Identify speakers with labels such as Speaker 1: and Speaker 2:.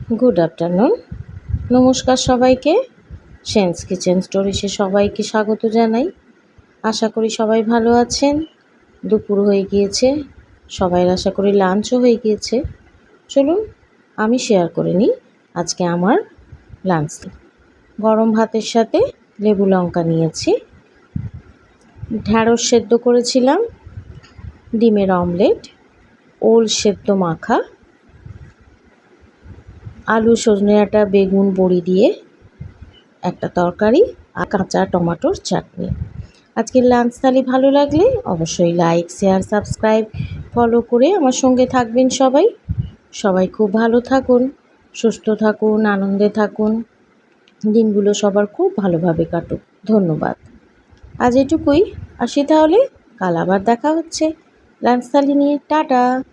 Speaker 1: Good afternoon. নমস্কার সবাইকে। Sense kitchen স্টোরিসে সবাইকে স্বাগত জানাই। আশা করি সবাই ভালো আছেন। দুপুর হয়ে গিয়েছে, সবাইয়ের আশা করি লাঞ্চও হয়ে গিয়েছে। চলুন আমি শেয়ার করে নিই আজকে আমার লাঞ্চ। গরম ভাতের সাথে লেবু লঙ্কা নিয়েছি, ঢ্যাঁড়স সেদ্ধ করেছিলাম, ডিমের অমলেট, ওল সেদ্ধ মাখা, আলু সজনে ডাঁটা বেগুন বড়ি দিয়ে একটা তরকারি আর কাঁচা টমেটোর চাটনি। আজকের লাঞ্চ থালি ভালো লাগলে অবশ্যই লাইক, শেয়ার, সাবস্ক্রাইব, ফলো করে আমার সঙ্গে থাকবেন সবাই। সবাই খুব ভালো থাকুন, সুস্থ থাকুন, আনন্দে থাকুন, দিনগুলো সবার খুব ভালোভাবে কাটুক। ধন্যবাদ। আজ এটুকুই, আসি তাহলে। কাল আবার দেখা হচ্ছে লাঞ্চ থালি নিয়ে। টাটা।